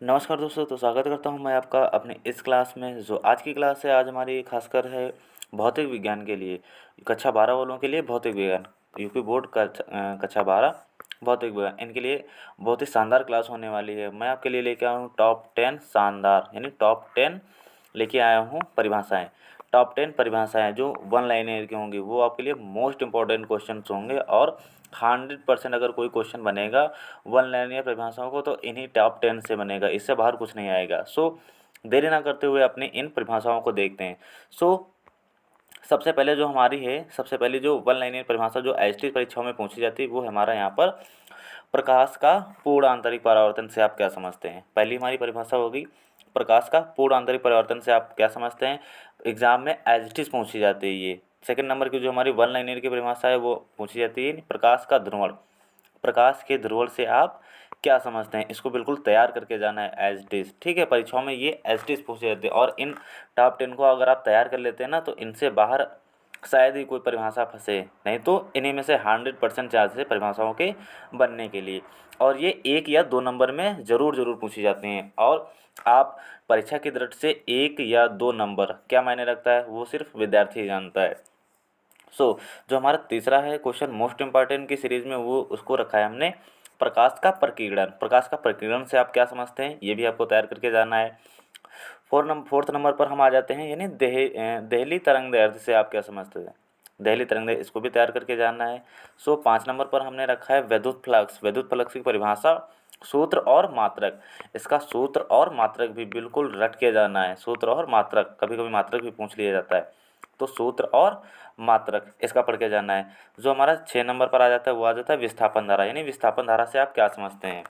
नमस्कार दोस्तों, तो स्वागत करता हूं मैं आपका अपने इस क्लास में। जो आज की क्लास है, आज हमारी खासकर है भौतिक विज्ञान के लिए, कक्षा 12 वालों के लिए भौतिक विज्ञान, यूपी बोर्ड का कक्षा 12 भौतिक विज्ञान, इनके लिए बहुत ही शानदार क्लास होने वाली है। मैं आपके लिए लेके आया हूँ टॉप 10 शानदार, यानी टॉप 10 लेके आया हूँ परिभाषाएँ। टॉप 10 परिभाषाएँ जो वन लाइनर की होंगी, वो आपके लिए मोस्ट इंपॉर्टेंट क्वेश्चन होंगे और 100% अगर कोई क्वेश्चन बनेगा वन लाइनर परिभाषाओं को, तो इन्हीं टॉप 10 से बनेगा, इससे बाहर कुछ नहीं आएगा। देरी ना करते हुए अपनी इन परिभाषाओं को देखते हैं। सबसे पहले जो हमारी है, सबसे पहले जो वन लाइनर परिभाषा जो एसटी परीक्षाओं में पूछी जाती है, वो है हमारा यहाँ पर प्रकाश का पूर्ण आंतरिक परावर्तन से आप क्या समझते हैं। पहली हमारी परिभाषा होगी प्रकाश का पूर्ण आंतरिक परावर्तन से आप क्या समझते हैं। एग्जाम में एज इट इज पूछी जाती है ये। सेकंड नंबर की जो हमारी वन लाइनर की परिभाषा है, वो पूछी जाती है प्रकाश का ध्रुवण। प्रकाश के ध्रुवण से आप क्या समझते हैं, इसको बिल्कुल तैयार करके जाना है एज इट इज। ठीक है, परीक्षाओं में ये एज इट इज पूछे जाते हैं, और इन टॉप 10 को अगर आप तैयार कर लेते हैं ना, तो इनसे बाहर शायद ही कोई परिभाषा फंसे, नहीं तो इन्हीं में से 100% चांस है परिभाषाओं के बनने के लिए। और ये 1 या 2 नंबर में ज़रूर ज़रूर पूछी जाती हैं। और आप परीक्षा की दृष्टि से 1 या 2 नंबर क्या मायने रखता है, वो सिर्फ विद्यार्थी ही जानता है। जो हमारा तीसरा है क्वेश्चन मोस्ट इम्पॉर्टेंट की सीरीज़ में, वो उसको रखा है हमने प्रकाश का प्रकीर्णन। प्रकाश का प्रकीर्णन से आप क्या समझते हैं, ये भी आपको तैयार करके जाना है। फोर्थ नंबर पर हम आ जाते हैं, यानी देहली तरंगदैर्ध्य से आप क्या समझते हैं। देहली तरंगदैर्ध्य, इसको भी तैयार करके जाना है। 5 नंबर पर हमने रखा है विद्युत फ्लक्स। विद्युत फ्लक्स की परिभाषा, सूत्र और मात्रक। इसका सूत्र और मात्रक भी बिल्कुल रट के जाना है। सूत्र और मात्रक, कभी कभी मात्रक भी पूछ लिया जाता है, तो सूत्र और मात्रक इसका पढ़ के जाना है। जो हमारा 6 नंबर पर आ जाता है, वो आ जाता है विस्थापन धारा, यानी विस्थापन धारा से आप क्या समझते हैं,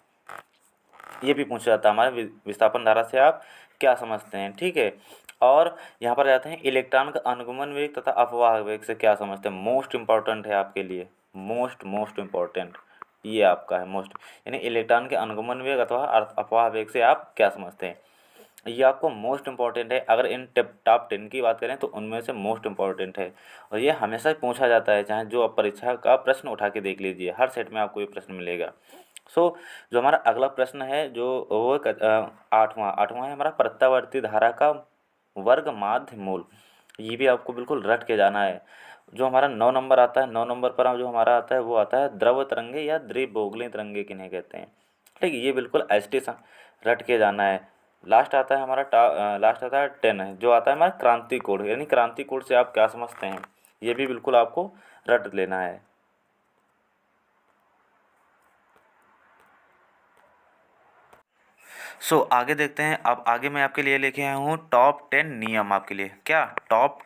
ये भी पूछा जाता है हमारे विस्थापन धारा से आप क्या समझते हैं। ठीक है, और यहाँ पर जाते हैं इलेक्ट्रॉन का अनुगमन वेग तथा अपवाह वेग से क्या समझते हैं। मोस्ट इंपॉर्टेंट है आपके लिए, मोस्ट इम्पॉर्टेंट ये आपका है मोस्ट, यानी इलेक्ट्रॉन के अनुगमन वेग अथवा अपवाह वेग से आप क्या समझते हैं, ये आपको मोस्ट इंपॉर्टेंट है। अगर इन टॉप 10 की बात करें तो उनमें से मोस्ट इंपॉर्टेंट है, और ये हमेशा पूछा जाता है, चाहे जो आप परीक्षा का प्रश्न उठा के देख लीजिए, हर सेट में आपको ये प्रश्न मिलेगा। जो हमारा अगला प्रश्न है, जो वो आठवां है हमारा प्रत्यावर्ती धारा का वर्ग माध्य मूल। ये भी आपको बिल्कुल रट के जाना है। जो हमारा 9 नंबर आता है, 9 नंबर पर जो हमारा आता है, वो आता है द्रव तरंगे या द्विबोगली तरंगे किन्हें कहते हैं। ठीक है, ये बिल्कुल एसटी रट के जाना है। लास्ट आता है 10 है, जो आता है हमारा क्रांति कोड, यानी क्रांति कोड से आप क्या समझते हैं, ये भी बिल्कुल आपको रट लेना है। आगे देखते हैं। अब आगे मैं आपके लिए लेके आया हूँ टॉप 10 नियम आपके लिए। क्या टॉप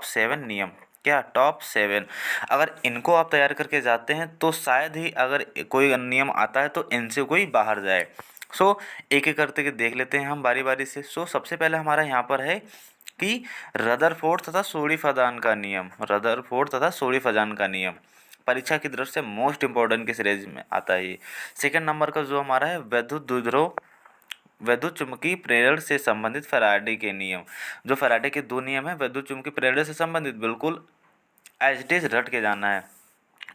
7 नियम, क्या टॉप 7। अगर इनको आप तैयार करके जाते हैं, तो शायद ही अगर कोई नियम आता है तो इनसे कोई बाहर जाए। एक एक करते के देख लेते हैं हम बारी बारी से। सबसे पहले हमारा यहाँ पर है कि रदरफोर्ड तथा सोडी फजान का नियम। रदरफोर्ड तथा सोडी फजान का नियम परीक्षा की दृष्टि से मोस्ट इंपॉर्टेंट के सीरीज में आता है ये। सेकंड नंबर का जो हमारा है विद्युत चुम्बकीय प्रेरण से संबंधित फैराडे के नियम। जो फैराडे के 2 नियम है विद्युत चुम्बकीय प्रेरण से संबंधित, बिल्कुल एज इट इज रट के जाना है।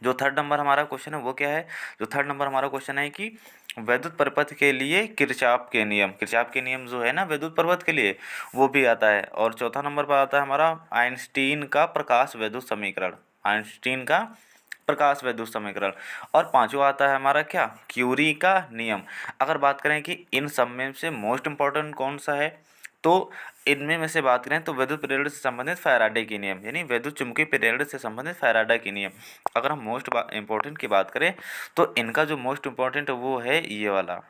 जो थर्ड नंबर हमारा क्वेश्चन है, वो क्या है, जो थर्ड नंबर हमारा क्वेश्चन है कि विद्युत परिपथ के लिए किरचॉफ के नियम जो है ना विद्युत परिपथ के लिए, वो भी आता है। और चौथा नंबर पर आता है हमारा आइंस्टीन का प्रकाश विद्युत समीकरण। और पांचवा आता है हमारा क्या, क्यूरी का नियम। अगर बात करें कि इन सब में से मोस्ट इम्पोर्टेंट कौन सा है, तो इनमें में से बात करें तो विद्युत प्रेरण से संबंधित फैराडे की नियम, यानी विद्युत चुम्बकीय प्रेरण से संबंधित फैराडे की नियम। अगर हम मोस्ट इम्पोर्टेंट की बात करें, तो इनका जो मोस्ट इम्पोर्टेंट वो है ये वाला,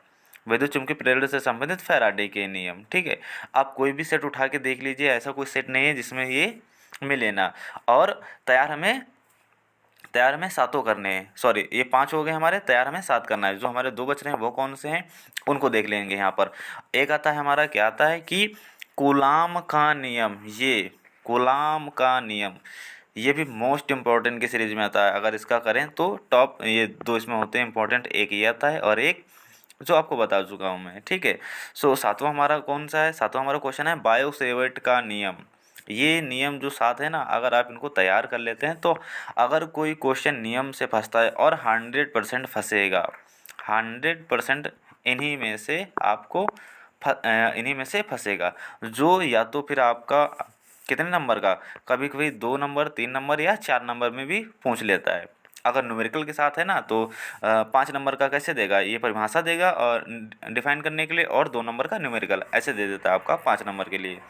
विद्युत चुम्बकीय प्रेरण से संबंधित फैराडे के नियम। ठीक है, आप कोई भी सेट उठा के देख लीजिए, ऐसा कोई सेट नहीं है जिसमें ये मिले ना। और तैयार हमें सातों करने हैं, सॉरी ये 5 हो गए हमारे, तैयार हमें 7 करना है। जो हमारे 2 बच रहे हैं वो कौन से हैं, उनको देख लेंगे यहाँ पर। एक आता है हमारा, क्या आता है कि कूलाम का नियम। ये भी मोस्ट इम्पॉर्टेंट की सीरीज में आता है। अगर इसका करें तो टॉप ये 2 इसमें होते हैं इंपॉर्टेंट, एक ये आता है और एक जो आपको बता चुका हूँ मैं। ठीक है, सातवां हमारा कौन सा है, सातवां हमारा क्वेश्चन है बायो सेवर्ट का नियम। ये नियम जो 7 है ना, अगर आप इनको तैयार कर लेते हैं, तो अगर कोई क्वेश्चन नियम से फंसता है, और 100% फंसेगा, 100% इन्हीं में से आपको इन्हीं में से फंसेगा, जो या तो फिर आपका कितने नंबर का, कभी कभी 2 नंबर 3 नंबर या 4 नंबर में भी पूछ लेता है। अगर न्यूमेरिकल के साथ है ना तो 5 नंबर का कैसे देगा, ये परिभाषा देगा और डिफाइन करने के लिए, और 2 नंबर का न्यूमेरिकल ऐसे दे देता है आपका 5 नंबर के लिए।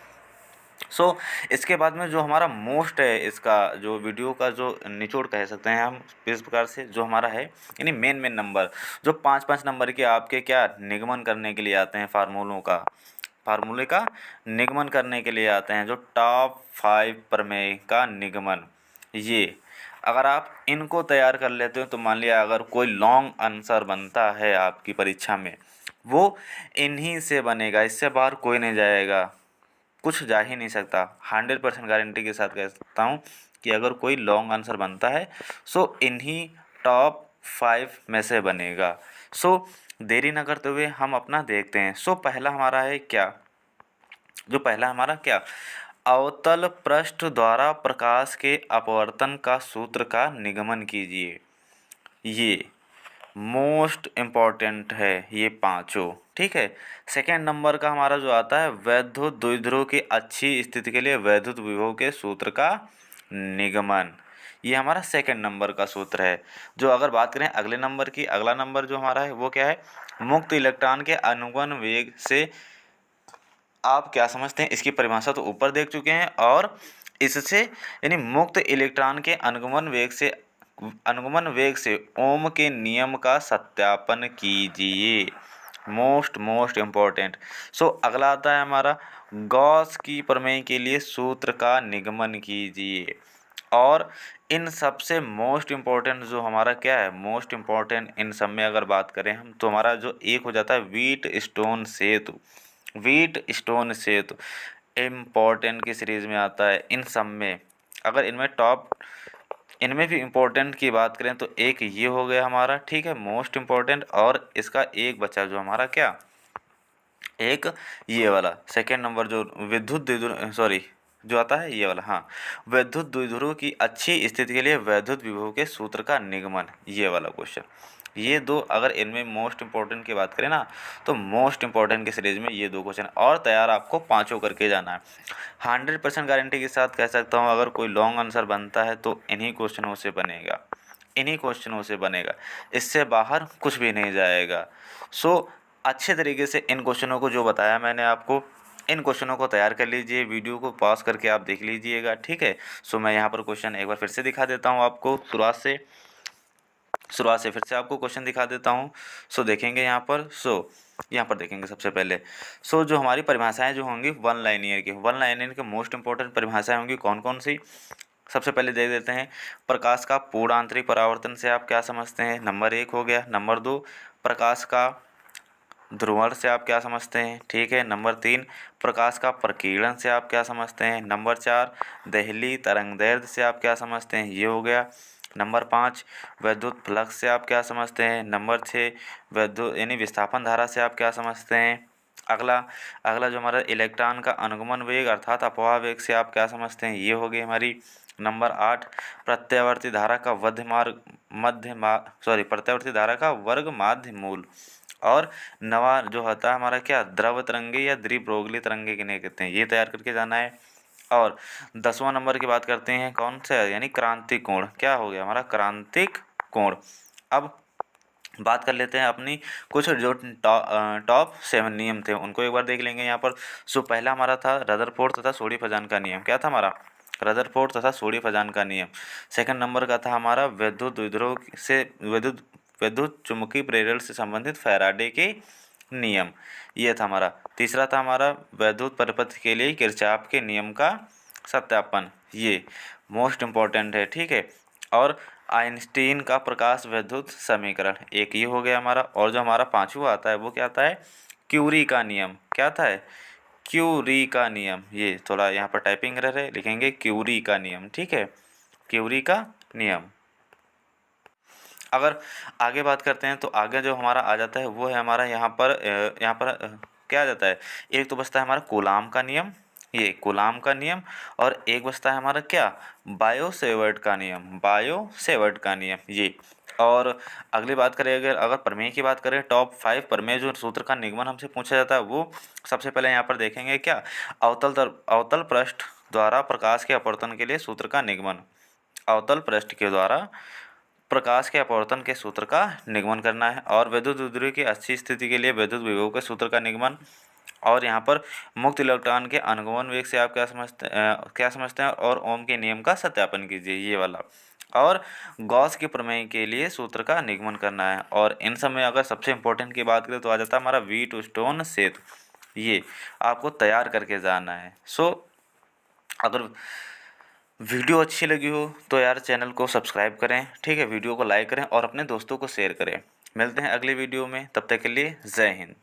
इसके बाद में जो हमारा मोस्ट है, इसका जो वीडियो का जो निचोड़ कह सकते हैं हम इस प्रकार से, जो हमारा है यानी मेन मेन नंबर जो 5-5 नंबर के आपके क्या निगमन करने के लिए आते हैं, फार्मूले का निगमन करने के लिए आते हैं, जो टॉप 5 प्रमेय का निगमन। ये अगर आप इनको तैयार कर लेते हो तो मान लिया अगर कोई लॉन्ग आंसर बनता है आपकी परीक्षा में, वो इन्हीं से बनेगा, इससे बाहर कोई नहीं जाएगा, कुछ जा ही नहीं सकता। 100% गारंटी के साथ कह सकता हूँ कि अगर कोई लॉन्ग आंसर बनता है सो इन्हीं टॉप 5 में से बनेगा। देरी न करते हुए हम अपना देखते हैं। पहला हमारा है क्या, जो पहला हमारा क्या, अवतल पृष्ठ द्वारा प्रकाश के अपवर्तन का सूत्र का निगमन कीजिए। ये मोस्ट इम्पॉर्टेंट है ये पांचों, ठीक है। सेकेंड नंबर का हमारा जो आता है, वैद्युत द्विध्रुव की अच्छी स्थिति के लिए वैद्युत विभव के सूत्र का निगमन, ये हमारा सेकेंड नंबर का सूत्र है। जो अगर बात करें अगले नंबर की, अगला नंबर जो हमारा है वो क्या है, मुक्त इलेक्ट्रॉन के अनुगमन वेग से आप क्या समझते हैं, इसकी परिभाषा तो ऊपर देख चुके हैं, और इससे यानी मुक्त इलेक्ट्रॉन के अनुगमन वेग से ओम के नियम का सत्यापन कीजिए। Most important. अगला आता है हमारा, गॉस की प्रमेय के लिए सूत्र का निगमन कीजिए। और इन सबसे मोस्ट इम्पोर्टेंट जो हमारा क्या है, मोस्ट इम्पोर्टेंट इन सब में अगर बात करें हम, तो हमारा जो एक हो जाता है व्हीटस्टोन सेतु इम्पोर्टेंट की सीरीज में आता है। इन सब में अगर इनमें भी इम्पोर्टेंट की बात करें तो एक ये हो गया हमारा, ठीक है, मोस्ट इम्पोर्टेंट, और इसका एक बचा जो हमारा क्या, एक ये वाला सेकेंड नंबर जो विद्युत द्विध्रुव जो आता है ये वाला, हाँ, वैद्युत द्विध्रुव की अच्छी स्थिति के लिए वैद्युत विभव के सूत्र का निगमन, ये वाला क्वेश्चन। ये दो अगर इनमें मोस्ट इम्पोर्टेंट की बात करें ना, तो मोस्ट इम्पोर्टेंट की सीरीज में ये दो क्वेश्चन, और तैयार आपको पांचों करके जाना है। 100% गारंटी के साथ कह सकता हूँ, अगर कोई लॉन्ग आंसर बनता है तो इन्हीं क्वेश्चनों से बनेगा, इससे बाहर कुछ भी नहीं जाएगा। अच्छे तरीके से इन क्वेश्चनों को जो बताया मैंने आपको, इन क्वेश्चनों को तैयार कर लीजिए, वीडियो को पॉज करके आप देख लीजिएगा, ठीक है। मैं यहाँ पर क्वेश्चन एक बार फिर से दिखा देता हूँ आपको, शुरुआत से फिर से आपको क्वेश्चन दिखा देता हूँ। देखेंगे यहाँ पर, यहाँ पर देखेंगे सबसे पहले। जो हमारी परिभाषाएं जो होंगी वन लाइनियर की मोस्ट इंपॉर्टेंट परिभाषाएं होंगी कौन कौन सी, सबसे पहले देख देते हैं। प्रकाश का पूर्ण आंतरिक परावर्तन से आप क्या समझते हैं, नंबर 1 हो गया। नंबर 2, प्रकाश का ध्रुवण से आप क्या समझते हैं, ठीक है। नंबर 3, प्रकाश का प्रकीर्णन से आप क्या समझते हैं। नंबर 4, दहली तरंगदैर्ध्य से आप क्या समझते हैं, ये हो गया। नंबर 5, वैद्युत फ्लक्स से आप क्या समझते हैं। नंबर 6, वैद्युत यानी विस्थापन धारा से आप क्या समझते हैं। अगला जो हमारा इलेक्ट्रॉन का अनुगमन वेग अर्थात अपवाह वेग से आप क्या समझते हैं, ये हो गई हमारी। नंबर 8, प्रत्यावर्ती धारा का प्रत्यावर्ती धारा का वर्ग माध्य मूल। और नवा जो होता है हमारा क्या, द्रव तरंगे या द्विब्रोगली तरंगे किन्हें कहते हैं, ये तैयार करके जाना है। और 10वां नंबर की बात करते हैं, कौन सा, यानी क्रांतिक कोण, क्या हो गया हमारा, क्रांतिक कोण। अब बात कर लेते हैं अपनी कुछ जो टॉप 7 नियम थे उनको एक बार देख लेंगे यहाँ पर। पहला हमारा था रदरफोर्ड तथा सोडी-फजान का नियम, क्या था हमारा, रदरफोर्ड तथा सोडी-फजान का नियम। सेकंड नंबर का था हमारा विद्युत द्विध्रुव से विद्युत चुम्बकीय प्रेरण से संबंधित फैराडे के नियम, ये था हमारा। तीसरा था हमारा वैद्युत परिपथ के लिए किरचॉफ के नियम का सत्यापन, ये मोस्ट इम्पॉर्टेंट है, ठीक है। और आइंस्टीन का प्रकाश विद्युत समीकरण, एक ये हो गया हमारा। और जो हमारा पांचवा आता है वो क्या आता है, क्यूरी का नियम, क्या था है, क्यूरी का नियम। ये थोड़ा यहाँ पर टाइपिंग एरर है, लिखेंगे क्यूरी का नियम, ठीक है, क्यूरी का नियम। अगर आगे बात करते हैं तो आगे जो हमारा आ जाता है वो है हमारा यहाँ पर क्या आ जाता है, एक तो बचता है हमारा कूलाम का नियम, ये कूलाम का नियम। और एक बचता है हमारा क्या, बायो सेवर्ट का नियम, ये। और अगली बात करें, अगर प्रमेय की बात करें, टॉप 5 प्रमेय जो सूत्र का निगमन हमसे पूछा जाता है, वो सबसे पहले यहाँ पर देखेंगे क्या, अवतल पृष्ठ द्वारा प्रकाश के अपवर्तन के लिए सूत्र का निगमन। अवतल पृष्ठ के द्वारा प्रकाश के अपवर्तन के सूत्र का निगमन करना है। और विद्युत द्विध्रुवी की अच्छी स्थिति के लिए विद्युत विभव के सूत्र का निगमन। और यहाँ पर मुक्त इलेक्ट्रॉन के अनुगमन वेग से आप क्या समझते हैं, और ओम के नियम का सत्यापन कीजिए, ये वाला। और गॉस के प्रमेय के लिए सूत्र का निगमन करना है। और इन सब में अगर सबसे इम्पोर्टेंट की बात करें तो आ जाता है हमारा व्हीटस्टोन सेतु, ये आपको तैयार करके जाना है। अगर वीडियो अच्छी लगी हो तो यार चैनल को सब्सक्राइब करें, ठीक है, वीडियो को लाइक करें और अपने दोस्तों को शेयर करें। मिलते हैं अगली वीडियो में, तब तक के लिए जय हिंद।